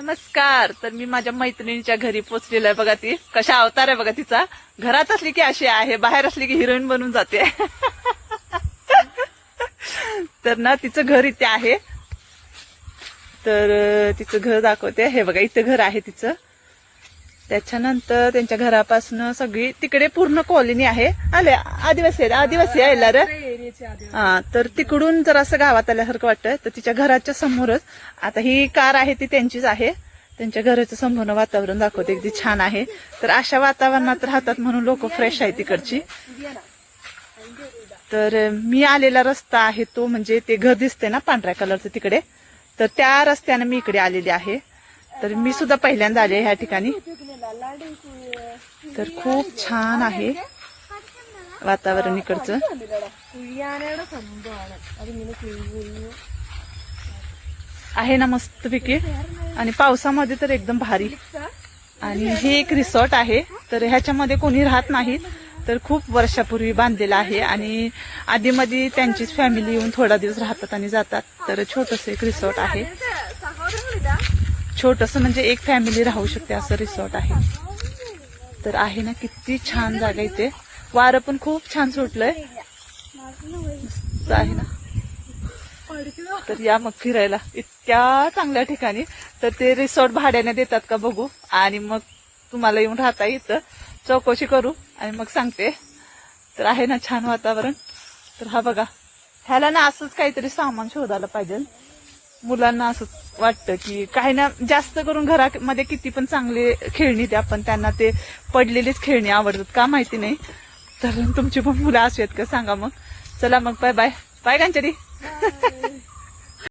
नमस्कार. तर मी माझ्या मैत्रिणीच्या घरी पोचलेलो आहे. बघा ती कशा अवतार आहे बघा तिचा. घरात असली की अशी आहे, बाहेर असली की हिरोईन बनून जाते. तर ना तिचं घर इथे आहे. तर तिचं घर दाखवते. हे बघा इथं घर आहे तिचं. त्याच्यानंतर त्यांच्या घरापासून सगळी तिकडे पूर्ण कॉलनी आहे. आले आदिवासी यायला रे. हा, तर तिकडून जर असं गावात आल्यासारखं वाटतं. तर तिच्या घराच्या समोरच आता ही कार आहे ती त्यांचीच आहे. त्यांच्या घराचं संपूर्ण वातावरण दाखवते, अगदी छान आहे. तर अशा वातावरणात राहतात म्हणून लोक फ्रेश आहे तिकडची. तर मी आलेला रस्ता आहे तो म्हणजे ते घर दिसते ना पांढऱ्या कलरचं तिकडे, तर त्या रस्त्याने मी इकडे आलेली आहे. तर मी सुद्धा पहिल्यांदा आले ह्या ठिकाणी. तर खूप छान आहे वातावरण इकडचं. आहे ना मस्तपैकी, आणि पावसामध्ये तर एकदम भारी. आणि हे एक रिसॉर्ट आहे. तर ह्याच्यामध्ये कोणी राहत नाही, तर खूप वर्षापूर्वी बांधलेलं आहे. आणि आधीमध्ये त्यांचीच फॅमिली येऊन थोडा दिवस राहतात आणि जातात. तर छोटस एक रिसॉर्ट आहे. छोटस म्हणजे एक फॅमिली राहू शकते असं रिसॉर्ट आहे. तर आहे ना किती छान जागा इथे. वारं पण खूप छान सुटलंय, मस्त आहे ना. तर या मग फिरायला इतक्या चांगल्या ठिकाणी. तर ते रिसॉर्ट भाड्याने देतात का बघू, आणि मग तुम्हाला येऊन राहता येतं. चौकशी करू आणि मग सांगते. तर आहे ना छान वातावरण. तर हा बघा, ह्याला ना असंच काहीतरी सामान शोधायला पाहिजे. मुलांना असं वाटतं की काही ना, जास्त करून घरामध्ये किती पण चांगले खेळणी द्या, पण त्यांना ते पडलेलीच खेळणी आवडतात का माहिती नाही. तर तुमची पण मुलं अशी आहेत का सांगा मग. चला मग, बाय बाय. बाय कांचरी.